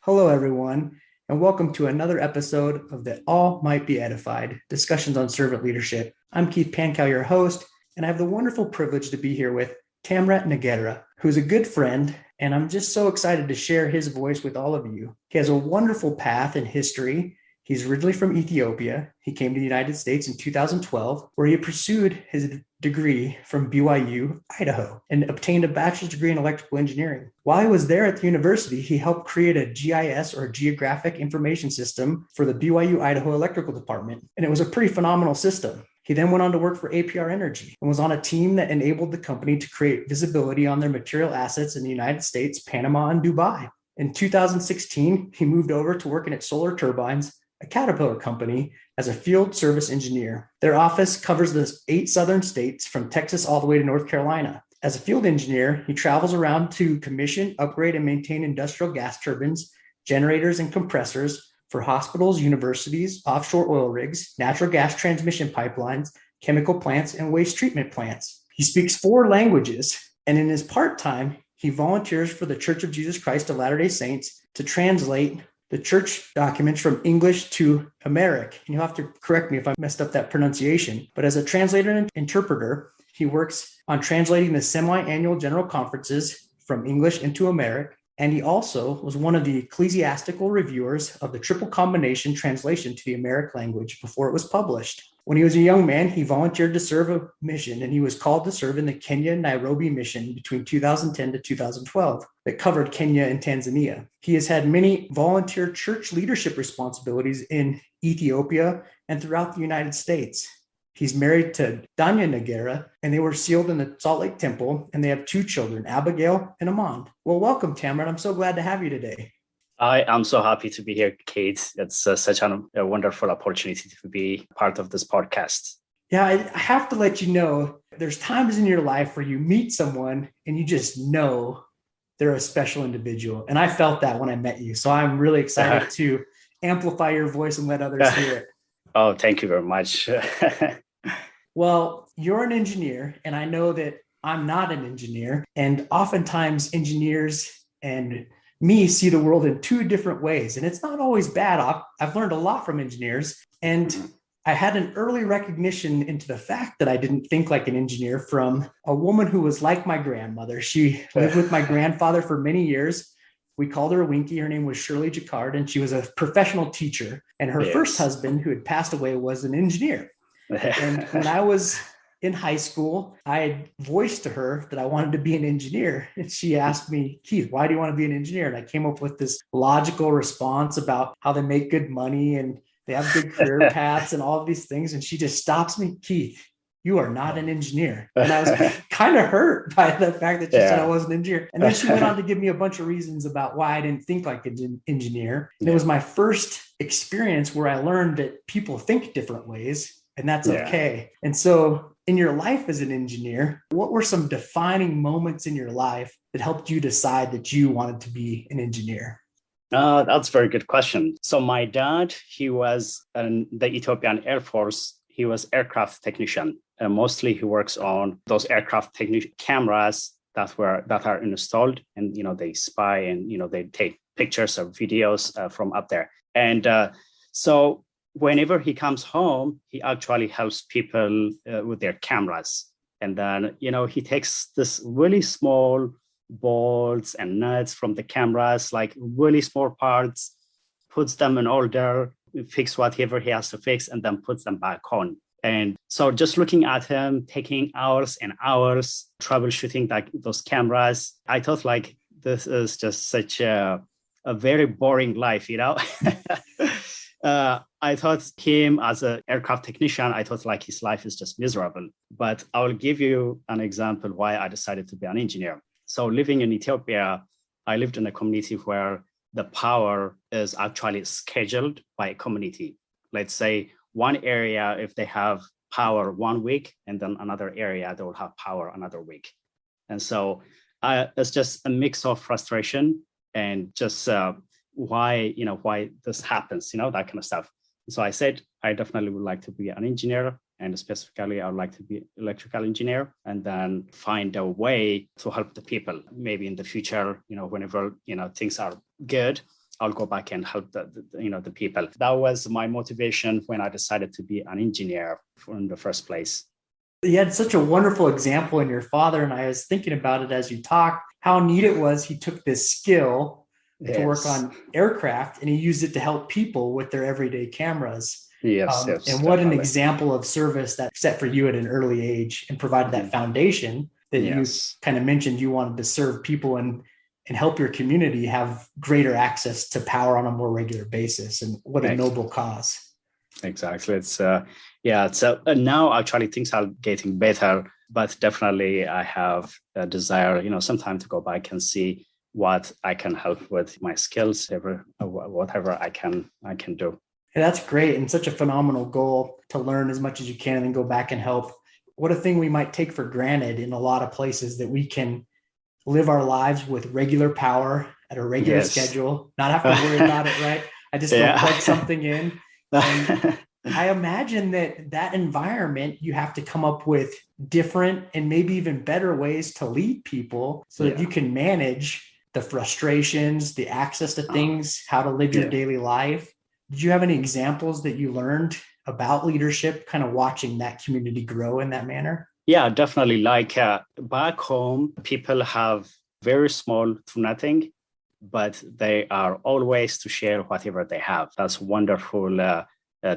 Hello, everyone, and welcome to another episode of the All Might Be Edified discussions on servant leadership. I'm Keith Pankow, your host, and I have the wonderful privilege to be here with Tamrat Negera, who's a good friend, and I'm just so excited to share his voice with all of you. He has a wonderful path in history. He's originally from Ethiopia. He came to the United States in 2012, where he pursued his degree from BYU, Idaho, and obtained a bachelor's degree in electrical engineering. While he was there at the university, he helped create a GIS, or Geographic Information System, for the BYU Idaho Electrical Department, and it was a pretty phenomenal system. He then went on to work for APR Energy and was on a team that enabled the company to create visibility on their material assets in the United States, Panama, and Dubai. In 2016, he moved over to working at Solar Turbines, a Caterpillar company, as a field service engineer. Their office covers the 8 southern states from Texas all the way to North Carolina. As a field engineer, he travels around to commission, upgrade, and maintain industrial gas turbines, generators, and compressors for hospitals, universities, offshore oil rigs, natural gas transmission pipelines, chemical plants, and waste treatment plants. He speaks 4 languages, and in his part-time, he volunteers for the Church of Jesus Christ of Latter-day Saints to translate the church documents from English to Amharic. And you'll have to correct me if I messed up that pronunciation. But as a translator and interpreter, he works on translating the semi-annual general conferences from English into Amharic. And he also was one of the ecclesiastical reviewers of the triple combination translation to the Amharic language before it was published. When he was a young man, he volunteered to serve a mission, and he was called to serve in the Kenya-Nairobi mission between 2010 to 2012 that covered Kenya and Tanzania. He has had many volunteer church leadership responsibilities in Ethiopia and throughout the United States. He's married to Danya Negera, and they were sealed in the Salt Lake Temple, and they have 2 children, Abigail and Amand. Well, welcome, Tamrat. I'm so glad to have you today. I am so happy to be here, Kate. It's such a wonderful opportunity to be part of this podcast. Yeah, I have to let you know, there's times in your life where you meet someone and you just know they're a special individual. And I felt that when I met you. So I'm really excited to amplify your voice and let others hear it. Oh, thank you very much. Well, you're an engineer, and I know that I'm not an engineer. And oftentimes engineers and me see the world in 2 different ways. And it's not always bad. I've learned a lot from engineers. And I had an early recognition into the fact that I didn't think like an engineer from a woman who was like my grandmother. She lived with my grandfather for many years. We called her a Winky. Her name was Shirley Jacquard, and she was a professional teacher. And her first husband, who had passed away, was an engineer. And when I was in high school, I had voiced to her that I wanted to be an engineer. And she asked me, Keith, why do you want to be an engineer? And I came up with this logical response about how they make good money and they have good career paths and all of these things. And she just stops me, Keith, you are not an engineer. And I was kind of hurt by the fact that she said I was an engineer. And then she went on to give me a bunch of reasons about why I didn't think like an engineer. And it was my first experience where I learned that people think different ways, and that's okay. And so in your life as an engineer, what were some defining moments in your life that helped you decide that you wanted to be an engineer? That's a very good question. So my dad, he was in the Ethiopian Air Force. He was aircraft technician. And mostly he works on those aircraft cameras that are installed, and they spy and they take pictures or videos from up there. And so whenever he comes home, he actually helps people with their cameras. And then, he takes this really small bolts and nuts from the cameras, like really small parts, puts them in order, fix whatever he has to fix, and then puts them back on. And so just looking at him, taking hours and hours troubleshooting those cameras, I thought like, this is just such a very boring life, I thought him as an aircraft technician, I thought like his life is just miserable. But I will give you an example why I decided to be an engineer. So living in Ethiopia, I lived in a community where the power is actually scheduled by a community. Let's say one area, if they have power 1 week, and then another area, they will have power another week. And so it's just a mix of frustration and just why this happens, that kind of stuff. So I said, I definitely would like to be an engineer, and specifically, I would like to be an electrical engineer, and then find a way to help the people. Maybe in the future, whenever, things are good, I'll go back and help the people. That was my motivation when I decided to be an engineer in the first place. You had such a wonderful example in your father, and I was thinking about it as you talked, how neat it was. He took this skill to work on aircraft and he used it to help people with their everyday cameras. Yes, and what an example of service that set for you at an early age and provided that foundation that you kind of mentioned you wanted to serve people and help your community have greater access to power on a more regular basis. And what a noble cause. Exactly. It's so now actually things are getting better, but definitely I have a desire, sometime to go back and see what I can help with my skills, whatever I can do. And that's great. And such a phenomenal goal to learn as much as you can and then go back and help. What a thing we might take for granted in a lot of places, that we can live our lives with regular power at a regular schedule, not have to worry about it, right? I just go plug something in. And I imagine that environment, you have to come up with different and maybe even better ways to lead people so that you can manage the frustrations, the access to things, how to live your daily life. Did you have any examples that you learned about leadership, kind of watching that community grow in that manner? Yeah, definitely. Like back home, people have very small to nothing, but they are always to share whatever they have. That's wonderful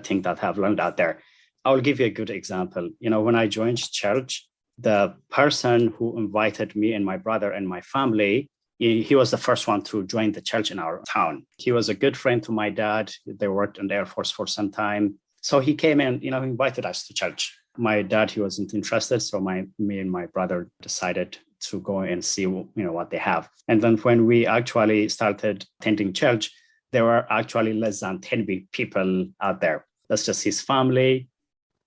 thing that I've learned out there. I'll give you a good example. When I joined church, the person who invited me and my brother and my family, he was the first one to join the church in our town. He was a good friend to my dad. They worked in the Air Force for some time. So he came and, invited us to church. My dad, he wasn't interested. So me and my brother decided to go and see, what they have. And then when we actually started attending church, there were actually less than 10 people out there. That's just his family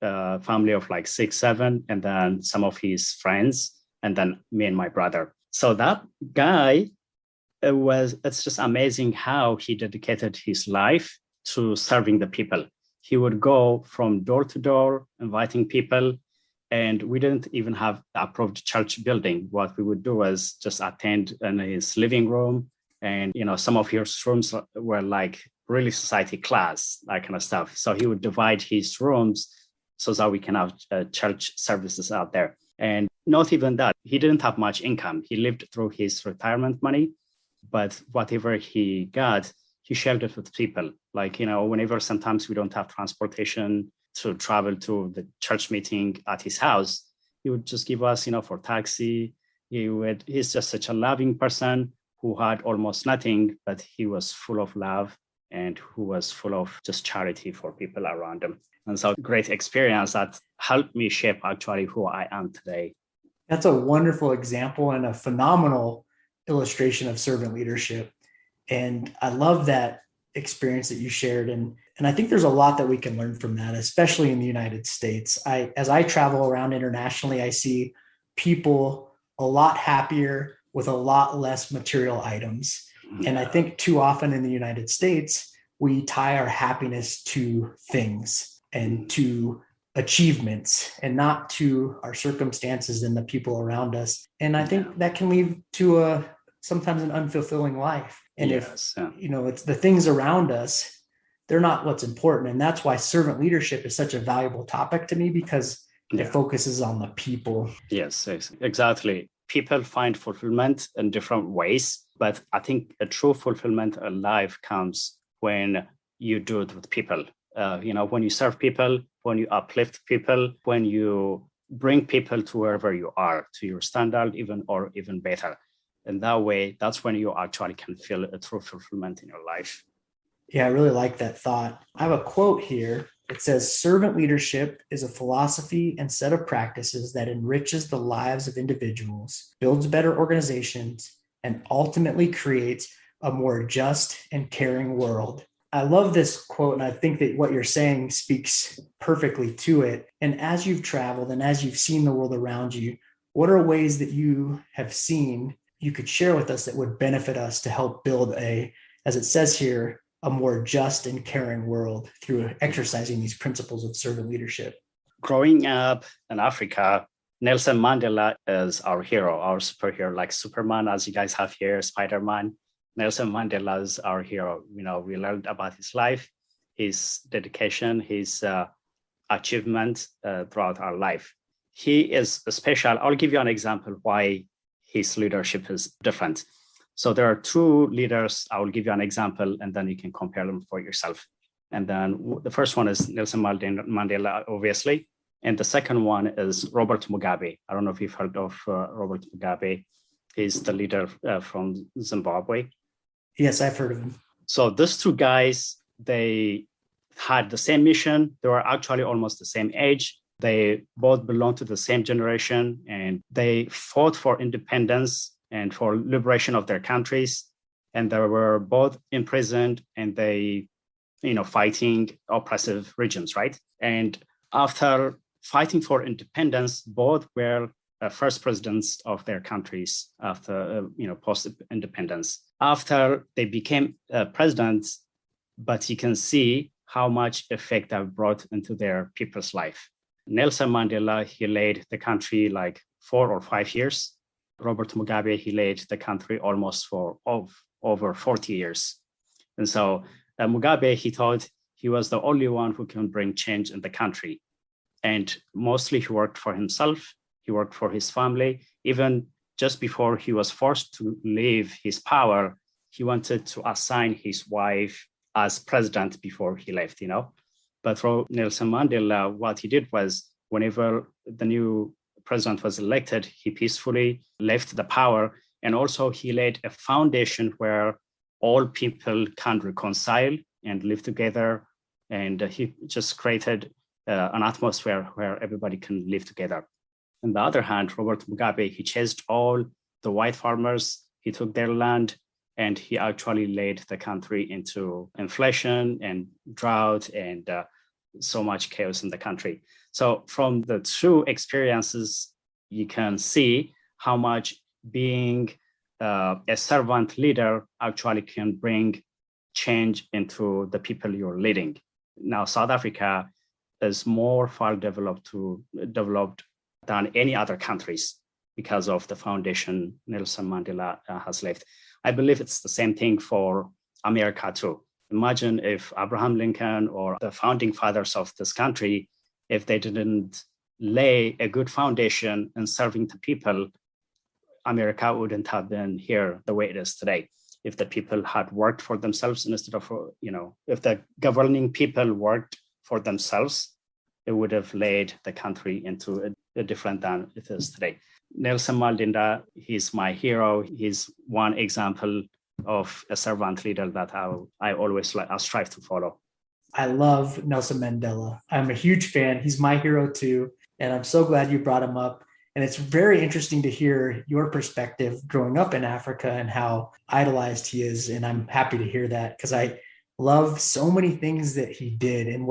of like 6, 7, and then some of his friends, and then me and my brother. So that guy, it's just amazing how he dedicated his life to serving the people. He would go from door to door, inviting people, and we didn't even have the approved church building. What we would do was just attend in his living room, and some of his rooms were like really society class, that kind of stuff. So he would divide his rooms so that we can have church services out there. And not even that, he didn't have much income. He lived through his retirement money, but whatever he got, he shared it with people. Like, whenever sometimes we don't have transportation to travel to the church meeting at his house, he would just give us, for taxi. He's just such a loving person who had almost nothing, but he was full of love and who was full of just charity for people around him. And so great experience that helped me shape actually who I am today. That's a wonderful example and a phenomenal illustration of servant leadership. And I love that experience that you shared. And I think there's a lot that we can learn from that, especially in the United States. As I travel around internationally, I see people a lot happier with a lot less material items. And I think too often in the United States, we tie our happiness to things and to achievements and not to our circumstances and the people around us. And I think that can lead to sometimes an unfulfilling life. And if it's the things around us, they're not what's important. And that's why servant leadership is such a valuable topic to me, because it focuses on the people. Yes, exactly. People find fulfillment in different ways, but I think a true fulfillment in life comes when you do it with people. When you serve people, when you uplift people, when you bring people to wherever you are, to your standard, even better. And that way, that's when you actually can feel a true fulfillment in your life. Yeah, I really like that thought. I have a quote here. It says, servant leadership is a philosophy and set of practices that enriches the lives of individuals, builds better organizations, and ultimately creates a more just and caring world. I love this quote, and I think that what you're saying speaks perfectly to it. And as you've traveled and as you've seen the world around you, what are ways that you have seen you could share with us that would benefit us to help build as it says here, a more just and caring world through exercising these principles of servant leadership? Growing up in Africa, Nelson Mandela is our hero, our superhero, like Superman, as you guys have here, Spider-Man. Nelson Mandela is our hero. We learned about his life, his dedication, his achievement throughout our life. He is special. I'll give you an example why his leadership is different. So there are two leaders. I will give you an example, and then you can compare them for yourself. And then the first one is Nelson Mandela, obviously. And the second one is Robert Mugabe. I don't know if you've heard of Robert Mugabe. He's the leader from Zimbabwe. Yes, I've heard of him. So these two guys, they had the same mission. They were actually almost the same age. They both belonged to the same generation, and they fought for independence and for liberation of their countries. And they were both imprisoned, and they, fighting oppressive regimes, right? And after fighting for independence, both were first presidents of their countries after, post-independence. After they became presidents, but you can see how much effect that brought into their people's life. Nelson Mandela, he led the country like 4 or 5 years. Robert Mugabe, he led the country almost for over 40 years. And so Mugabe, he thought he was the only one who can bring change in the country. And mostly he worked for himself. He worked for his family. Even just before he was forced to leave his power, he wanted to assign his wife as president before he left, But for Nelson Mandela, what he did was whenever the new president was elected, he peacefully left the power. And also he laid a foundation where all people can reconcile and live together. And he just created an atmosphere where everybody can live together. On the other hand, Robert Mugabe, he chased all the white farmers. He took their land, and he actually led the country into inflation and drought and so much chaos in the country. So from the two experiences, you can see how much being a servant leader actually can bring change into the people you're leading. Now, South Africa is more far developed than any other countries because of the foundation Nelson Mandela has left. I believe it's the same thing for America too. Imagine if Abraham Lincoln or the founding fathers of this country, if they didn't lay a good foundation in serving the people, America wouldn't have been here the way it is today. If the people had worked for themselves instead of, if the governing people worked for themselves, it would have led the country into a different than it is today. Nelson Mandela, he's my hero. He's one example of a servant leader that I always strive to follow. I love Nelson Mandela. I'm a huge fan. He's my hero too. And I'm so glad you brought him up. And it's very interesting to hear your perspective growing up in Africa and how idolized he is. And I'm happy to hear that because I love so many things that he did and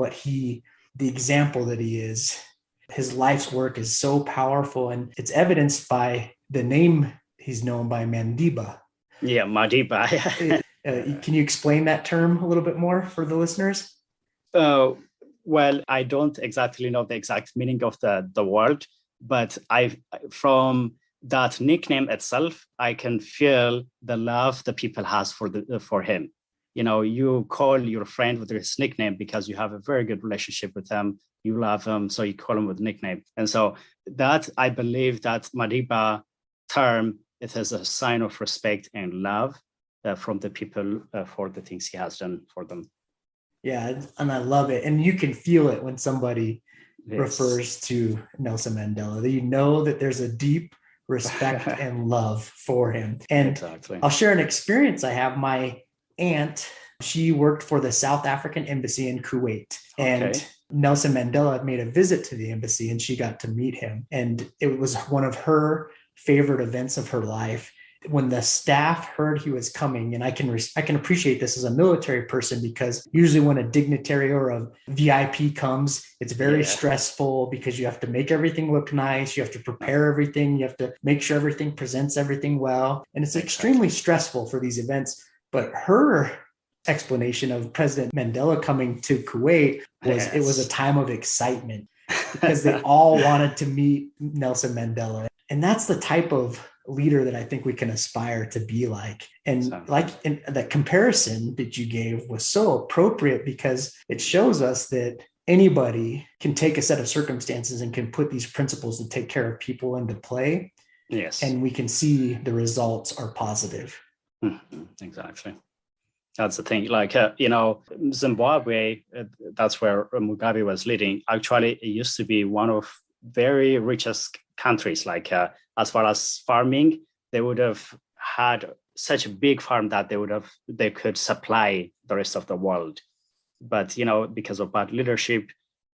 the example that he is. His life's work is so powerful, and it's evidenced by the name he's known by, Madiba. Yeah, Madiba. Can you explain that term a little bit more for the listeners? Well, I don't exactly know the exact meaning of the word, but from that nickname itself, I can feel the love the people has for him. You call your friend with his nickname because you have a very good relationship with him. You love him, so you call him with nickname. And so that, I believe that Madiba term, it is a sign of respect and love from the people for the things he has done for them. Yeah, and I love it. And you can feel it when somebody refers to Nelson Mandela. That you know that there's a deep respect and love for him. And exactly. I'll share an experience I have. My aunt, she worked for the South African embassy in Kuwait. And Nelson Mandela made a visit to the embassy and she got to meet him. And it was one of her favorite events of her life. When the staff heard he was coming, and I can appreciate this as a military person, because usually when a dignitary or a VIP comes, it's very stressful because you have to make everything look nice. You have to prepare everything. You have to make sure everything presents everything well. And it's extremely stressful for these events. But her explanation of President Mandela coming to Kuwait was it was a time of excitement because they all wanted to meet Nelson Mandela. And that's the type of leader that I think we can aspire to be like. And So, in that comparison that you gave was so appropriate because it shows us that anybody can take a set of circumstances and can put these principles to take care of people into play. yes. And we can see the results are positive. Exactly. That's the thing. Like, Zimbabwe, that's where Mugabe was leading. Actually, it used to be one of very richest countries. Like, as far as farming, they would have had such a big farm that they could supply the rest of the world. But, because of bad leadership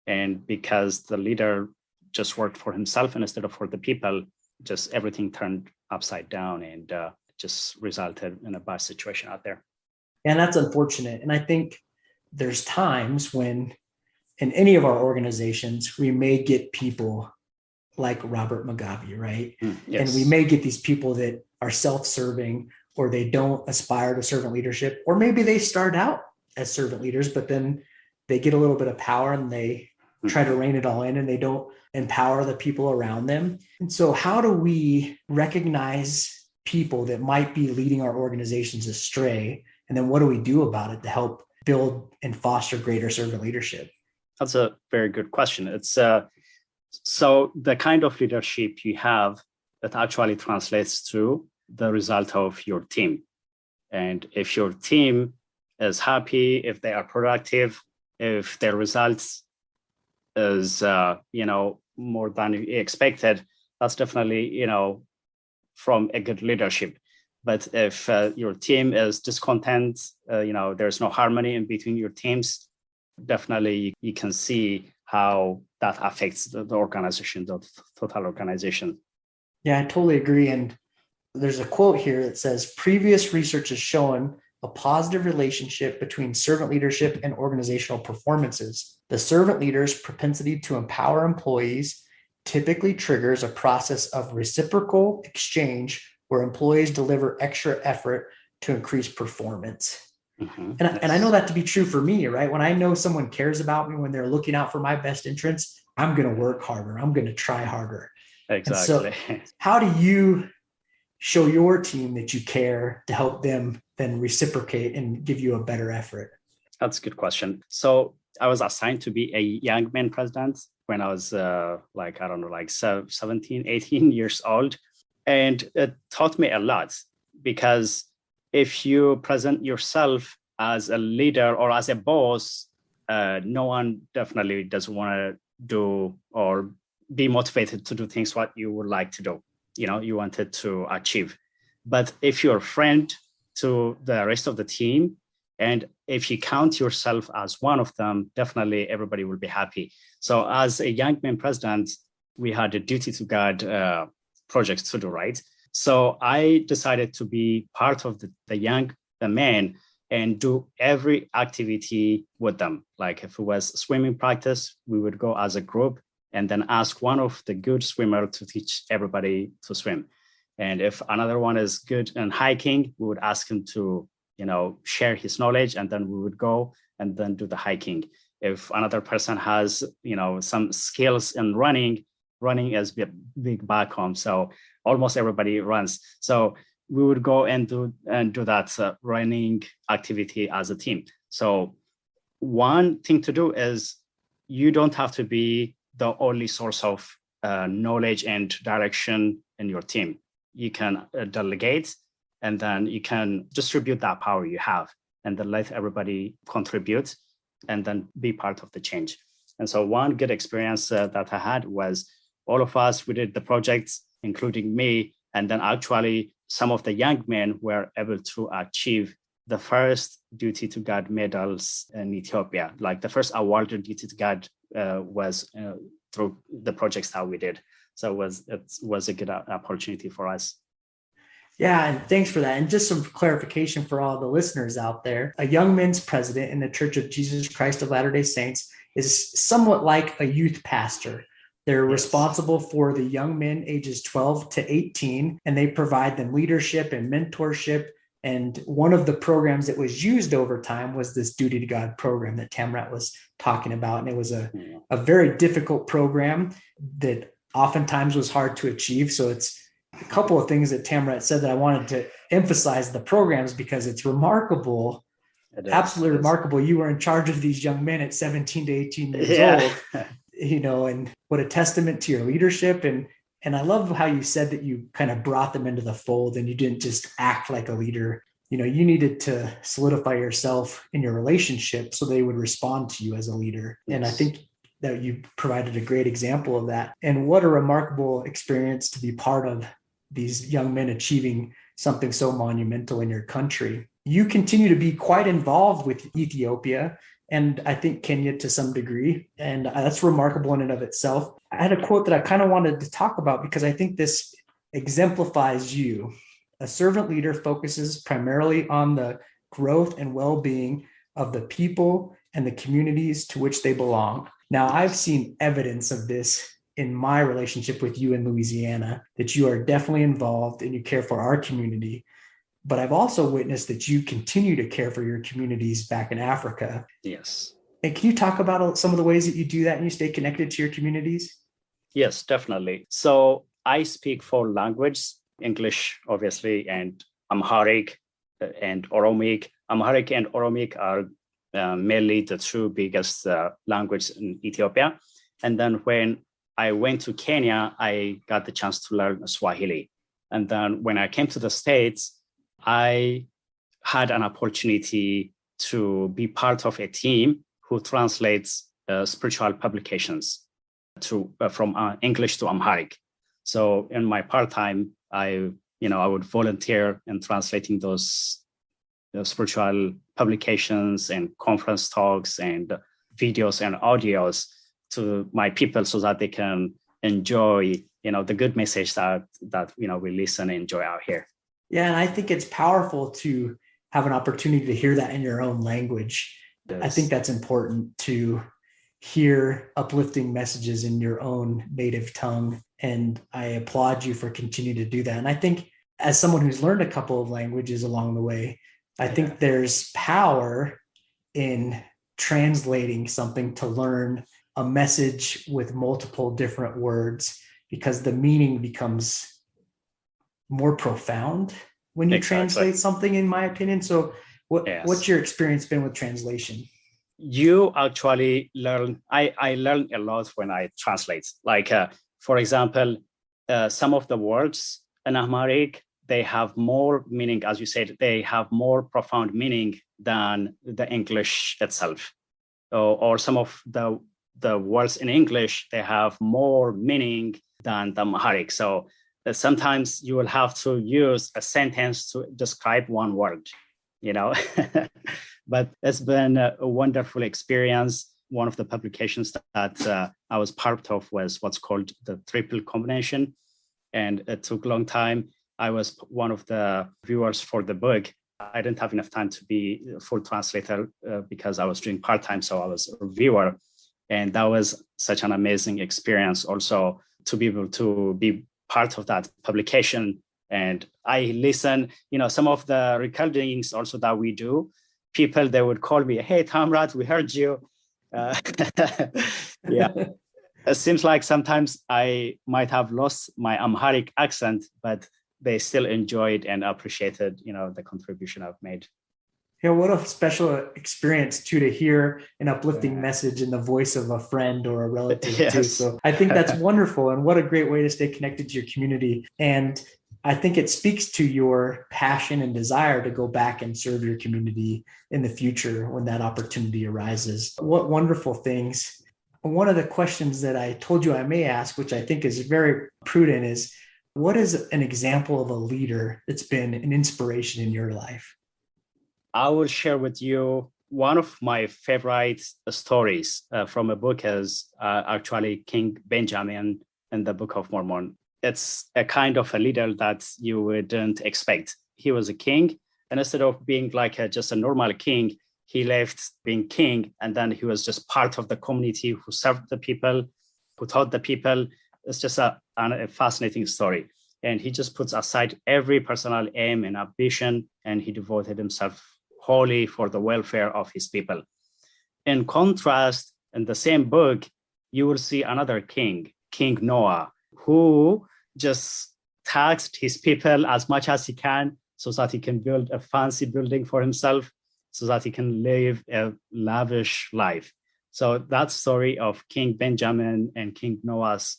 and because the leader just worked for himself instead of for the people, just everything turned upside down and just resulted in a bad situation out there. And that's unfortunate. And I think there's times when in any of our organizations, we may get people like Robert Mugabe, right? Yes. And we may get these people that are self-serving or they don't aspire to servant leadership, or maybe they start out as servant leaders, but then they get a little bit of power and they try to rein it all in and they don't empower the people around them. And so how do we recognize people that might be leading our organizations astray? And then what do we do about it to help build and foster greater servant leadership? That's a very good question. It's so the kind of leadership you have that actually translates to the result of your team. And if your team is happy, if they are productive, if their results is more than expected, that's definitely from a good leadership. But if your team is discontent, there's no harmony in between your teams, definitely you can see how that affects the organization, the total organization. Yeah, I totally agree. And there's a quote here that says, previous research has shown a positive relationship between servant leadership and organizational performances. The servant leader's propensity to empower employees typically triggers a process of reciprocal exchange where employees deliver extra effort to increase performance. Mm-hmm. And I know that to be true for me, right? When I know someone cares about me, when they're looking out for my best interests, I'm going to work harder. I'm going to try harder. Exactly. And so how do you show your team that you care to help them then reciprocate and give you a better effort? That's a good question. So I was assigned to be a young man president when I was 17, 18 years old. And it taught me a lot because if you present yourself as a leader or as a boss, no one definitely doesn't want to do or be motivated to do things what you would like to do, you wanted to achieve. But if you're a friend to the rest of the team, and if you count yourself as one of them, definitely everybody will be happy. So as a young man president, we had a duty to God project to do, right? So I decided to be part of the young men and do every activity with them. Like if it was swimming practice, we would go as a group and then ask one of the good swimmer to teach everybody to swim. And if another one is good in hiking, we would ask him to, share his knowledge, and then we would go and then do the hiking. If another person has, some skills in running is big back home. So almost everybody runs. So we would go and do that running activity as a team. So one thing to do is you don't have to be the only source of knowledge and direction in your team. You can delegate, and then you can distribute that power you have, and then let everybody contribute, and then be part of the change. And so one good experience that I had was all of us, we did the projects, including me, and then actually some of the young men were able to achieve the first Duty to God medals in Ethiopia. Like the first awarded Duty to God was through the projects that we did. So it was a good opportunity for us. Yeah, and thanks for that. And just some clarification for all the listeners out there. A young men's president in the Church of Jesus Christ of Latter-day Saints is somewhat like a youth pastor. They're responsible for the young men ages 12 to 18, and they provide them leadership and mentorship. And one of the programs that was used over time was this Duty to God program that Tamrat was talking about. And it was a very difficult program that oftentimes was hard to achieve. So it's A couple of things that Tamrat said that I wanted to emphasize the programs because it's remarkable. Absolutely remarkable. You were in charge of these young men at 17 to 18 years old, and what a testament to your leadership. And I love how you said that you kind of brought them into the fold and you didn't just act like a leader. You needed to solidify yourself in your relationship so they would respond to you as a leader. Yes. And I think that you provided a great example of that. And what a remarkable experience to be part of these young men achieving something so monumental in your country. You continue to be quite involved with Ethiopia and I think Kenya to some degree. And that's remarkable in and of itself. I had a quote that I kind of wanted to talk about because I think this exemplifies you. A servant leader focuses primarily on the growth and well-being of the people and the communities to which they belong. Now, I've seen evidence of this in my relationship with you in Louisiana, that you are definitely involved and you care for our community. But I've also witnessed that you continue to care for your communities back in Africa. Yes. And can you talk about some of the ways that you do that and you stay connected to your communities? Yes, definitely. So I speak 4 languages, English, obviously, and Amharic and Oromic. Amharic and Oromic are mainly the 2 biggest languages in Ethiopia. And then when I went to Kenya, I got the chance to learn Swahili. And then when I came to the States, I had an opportunity to be part of a team who translates spiritual publications from English to Amharic. So in my part-time, I would volunteer in translating those spiritual publications and conference talks and videos and audios to my people so that they can enjoy, the good message that we listen and enjoy out here. Yeah, and I think it's powerful to have an opportunity to hear that in your own language. Yes. I think that's important to hear uplifting messages in your own native tongue. And I applaud you for continuing to do that. And I think as someone who's learned a couple of languages along the way, I think there's power in translating something to learn a message with multiple different words, because the meaning becomes more profound when you translate something, in my opinion. So what's your experience been with translation? You actually learn, I learn a lot when I translate. Like, for example, some of the words in Amharic, they have more meaning, as you said, they have more profound meaning than the English itself. Or some of the words in English, they have more meaning than the Amharic. So sometimes you will have to use a sentence to describe one word, But it's been a wonderful experience. One of the publications that I was part of was what's called the triple combination. And it took a long time. I was one of the viewers for the book. I didn't have enough time to be a full translator because I was doing part-time, so I was a viewer. And that was such an amazing experience also to be able to be part of that publication. And I listen, some of the recordings also that we do, people, they would call me, "Hey, Tamrat, we heard you." Yeah. It seems like sometimes I might have lost my Amharic accent, but they still enjoyed and appreciated, the contribution I've made. Yeah, what a special experience too, to hear an uplifting message in the voice of a friend or a relative too. So I think that's wonderful, and what a great way to stay connected to your community. And I think it speaks to your passion and desire to go back and serve your community in the future when that opportunity arises. What wonderful things. One of the questions that I told you I may ask, which I think is very prudent, is what is an example of a leader that's been an inspiration in your life? I will share with you one of my favorite stories from a book is actually King Benjamin in the Book of Mormon. It's a kind of a leader that you wouldn't expect. He was a king, and instead of being like just a normal king, he left being king, and then he was just part of the community who served the people, who taught the people. It's just a fascinating story. And he just puts aside every personal aim and ambition, and he devoted himself wholly for the welfare of his people. In contrast, in the same book, you will see another king, King Noah, who just taxed his people as much as he can so that he can build a fancy building for himself, so that he can live a lavish life. So that story of King Benjamin and King Noah's,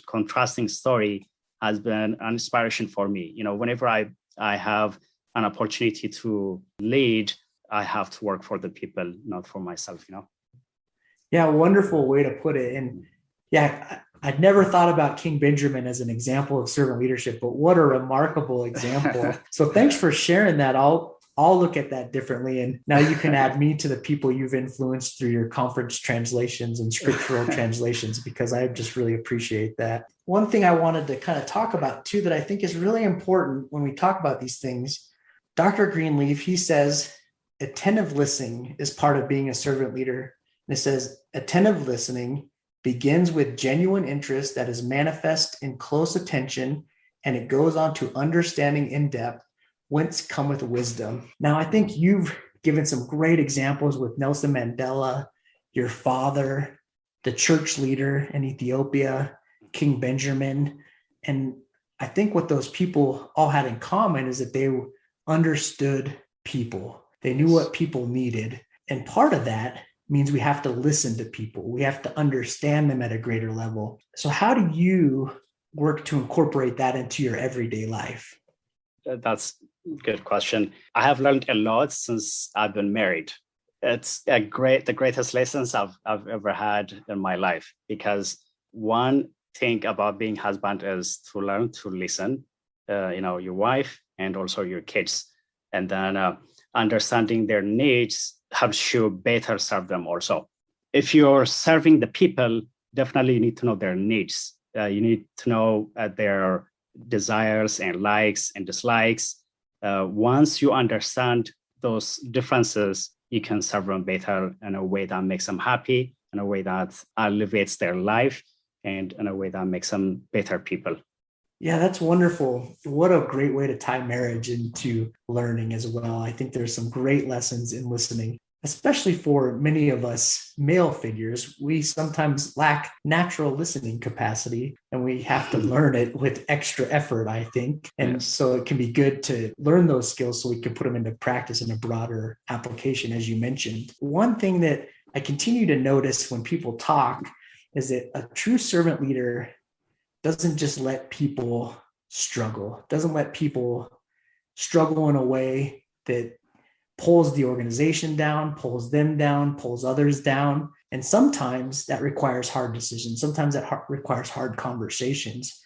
contrasting story has been an inspiration for me. Whenever I have an opportunity to lead, I have to work for the people, not for myself. Yeah, wonderful way to put it. And yeah, I'd never thought about King Benjamin as an example of servant leadership, but what a remarkable example. So thanks for sharing that. I'll look at that differently. And now you can add me to the people you've influenced through your conference translations and scriptural translations, because I just really appreciate that. One thing I wanted to kind of talk about too, that I think is really important when we talk about these things, Dr. Greenleaf, he says, attentive listening is part of being a servant leader. And it says, attentive listening begins with genuine interest that is manifest in close attention, and it goes on to understanding in depth, whence cometh wisdom. Now, I think you've given some great examples with Nelson Mandela, your father, the church leader in Ethiopia, King Benjamin. And I think what those people all had in common is that they understood people. They knew what people needed. And part of that means we have to listen to people. We have to understand them at a greater level. So how do you work to incorporate that into your everyday life? That's a good question. I have learned a lot since I've been married. It's the greatest lessons I've ever had in my life, because one thing about being husband is to learn to listen, your wife and also your kids, and then understanding their needs helps you better serve them also. If you're serving the people, definitely you need to know their needs. You need to know their desires and likes and dislikes. Once you understand those differences, you can serve them better in a way that makes them happy, in a way that elevates their life, and in a way that makes them better people. Yeah, that's wonderful. What a great way to tie marriage into learning as well. I think there's some great lessons in listening, especially for many of us male figures. We sometimes lack natural listening capacity, and we have to learn it with extra effort, I think. And so it can be good to learn those skills so we can put them into practice in a broader application, as you mentioned. One thing that I continue to notice when people talk is that a true servant leader doesn't just let people struggle, doesn't let people struggle in a way that pulls the organization down, pulls them down, pulls others down. And sometimes that requires hard decisions. Sometimes that requires hard conversations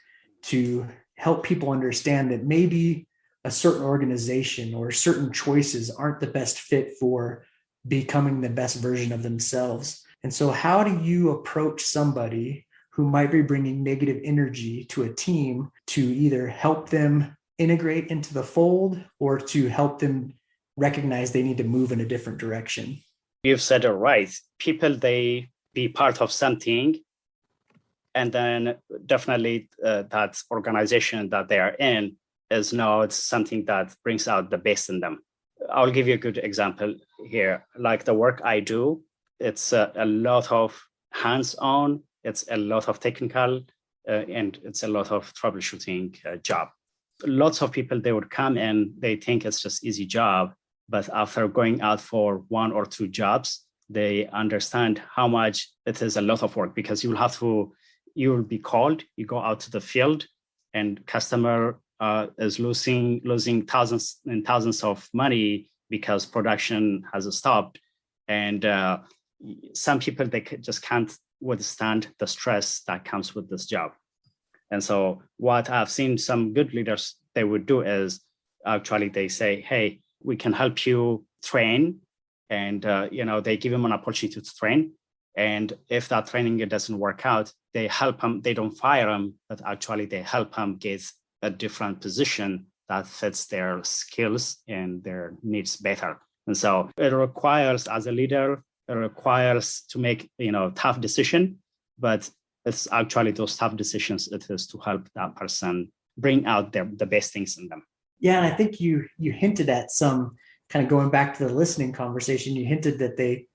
to help people understand that maybe a certain organization or certain choices aren't the best fit for becoming the best version of themselves. And so how do you approach somebody who might be bringing negative energy to a team to either help them integrate into the fold or to help them recognize they need to move in a different direction? You've said it right. People, they be part of something, and then definitely that organization that they are in is not something that brings out the best in them. I'll give you a good example here. Like the work I do, it's a lot of hands-on, it's a lot of technical, and it's a lot of troubleshooting job. Lots of people, they would come in, they think it's just easy job, but after going out for one or two jobs, they understand how much it is a lot of work, because you will be called, you go out to the field, and customer is losing thousands and thousands of money because production has stopped. And some people, they just can't withstand the stress that comes with this job. And so what I've seen some good leaders, they would do is actually they say, hey, we can help you train. And, they give them an opportunity to train. And if that training it doesn't work out, they help them, they don't fire them, but actually they help them get a different position that fits their skills and their needs better. And so it requires, as a leader, it requires to make, tough decision, but it's actually those tough decisions, it is to help that person bring out the best things in them. Yeah, and I think you hinted at some, kind of going back to the listening conversation, you hinted that they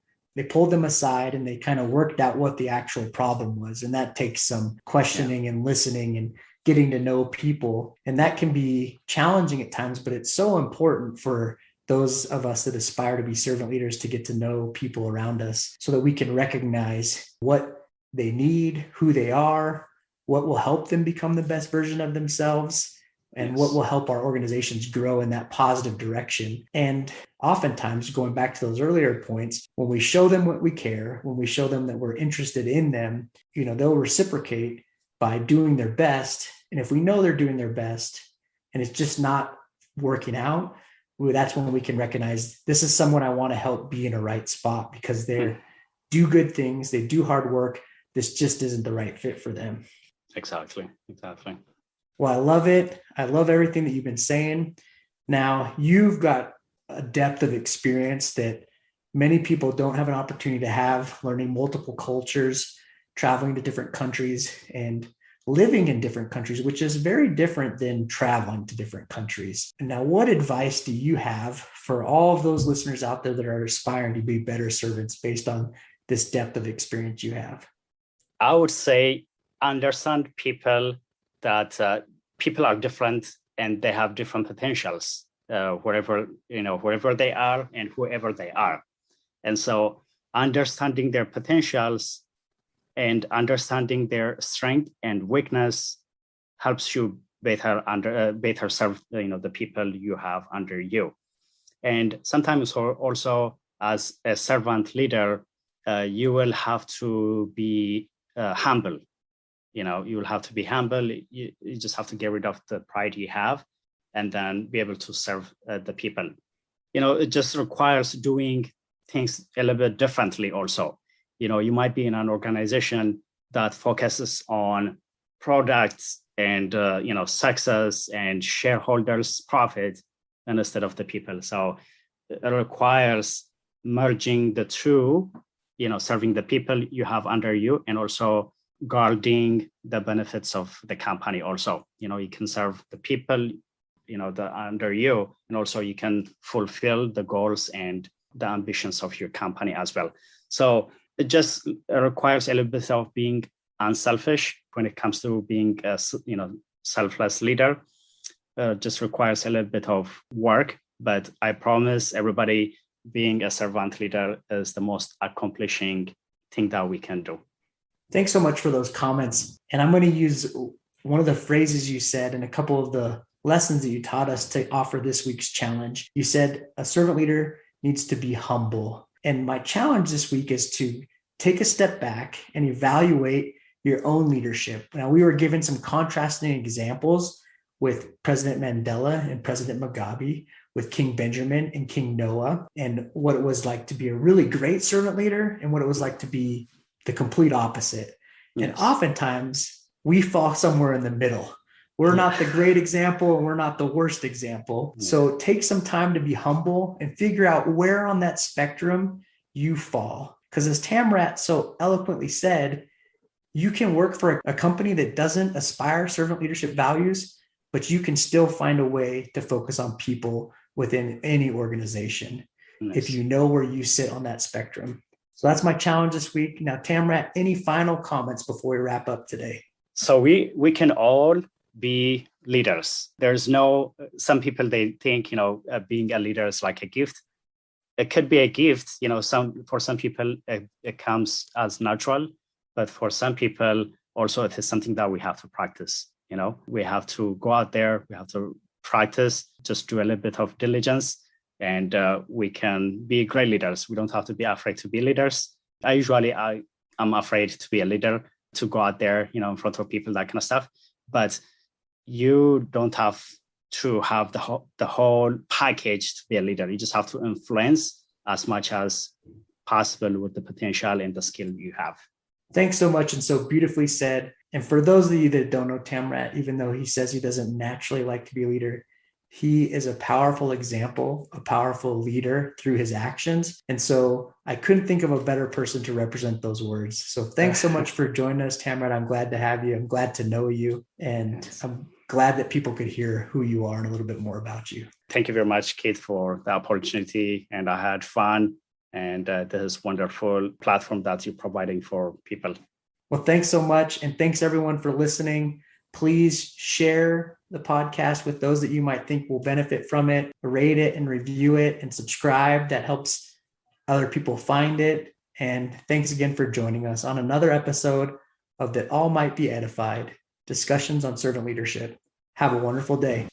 pulled them aside and they kind of worked out what the actual problem was. And that takes some questioning and listening. getting to know people. And that can be challenging at times, but it's so important for those of us that aspire to be servant leaders to get to know people around us so that we can recognize what they need, who they are, what will help them become the best version of themselves, and what will help our organizations grow in that positive direction. And oftentimes, going back to those earlier points, when we show them what we care, when we show them that we're interested in them, they'll reciprocate by doing their best. And if we know they're doing their best and it's just not working out, that's when we can recognize this is someone I want to help be in a right spot because they do good things, they do hard work. This just isn't the right fit for them. Exactly. Well, I love it. I love everything that you've been saying. Now, you've got a depth of experience that many people don't have an opportunity to have, learning multiple cultures, traveling to different countries, and living in different countries, which is very different than traveling to different countries. And now, what advice do you have for all of those listeners out there that are aspiring to be better servants based on this depth of experience you have? I would say understand people that people are different and they have different potentials wherever they are and whoever they are. And so understanding their potentials and understanding their strength and weakness helps you better serve the people you have under you. And sometimes also as a servant leader, you will have to be humble. You will have to be humble. You just have to get rid of the pride you have and then be able to serve the people. It just requires doing things a little bit differently also. You might be in an organization that focuses on products and success and shareholders' profit instead of the people. So it requires merging the two, serving the people you have under you and also guarding the benefits of the company also. You can serve the people, under you, and also you can fulfill the goals and the ambitions of your company as well. So it just requires a little bit of being unselfish when it comes to being a selfless leader. Just requires a little bit of work, but I promise everybody being a servant leader is the most accomplishing thing that we can do. Thanks so much for those comments. And I'm going to use one of the phrases you said and a couple of the lessons that you taught us to offer this week's challenge. You said a servant leader needs to be humble. And my challenge this week is to take a step back and evaluate your own leadership. Now, we were given some contrasting examples with President Mandela and President Mugabe, with King Benjamin and King Noah, and what it was like to be a really great servant leader and what it was like to be the complete opposite. Yes. And oftentimes we fall somewhere in the middle. We're not the great example and we're not the worst example. Yeah. So take some time to be humble and figure out where on that spectrum you fall. Because as Tamrat so eloquently said, you can work for a company that doesn't aspire servant leadership values, but you can still find a way to focus on people within any organization. Nice. If you know where you sit on that spectrum. So that's my challenge this week. Now, Tamrat, any final comments before we wrap up today? So we can all be leaders. There's some people, they think, being a leader is like a gift. It could be a gift, for some people it comes as natural, but for some people also it is something that we have to practice. We have to go out there, we have to practice, just do a little bit of diligence, and we can be great leaders. We don't have to be afraid to be leaders. I'm afraid to be a leader, to go out there, in front of people, that kind of stuff. But you don't have to have the whole package to be a leader. You just have to influence as much as possible with the potential and the skill you have. Thanks so much, and so beautifully said. And for those of you that don't know Tamrat, even though he says he doesn't naturally like to be a leader, he is a powerful example, a powerful leader through his actions. And so I couldn't think of a better person to represent those words. So thanks so much for joining us, Tamrat. I'm glad to have you. I'm glad to know you. And I'm glad that people could hear who you are and a little bit more about you. Thank you very much, Keith, for the opportunity. And I had fun. And this wonderful platform that you're providing for people. Well, thanks so much. And thanks everyone for listening. Please share the podcast with those that you might think will benefit from it. Rate it and review it and subscribe. That helps other people find it. And thanks again for joining us on another episode of That All Might Be Edified, discussions on servant leadership. Have a wonderful day.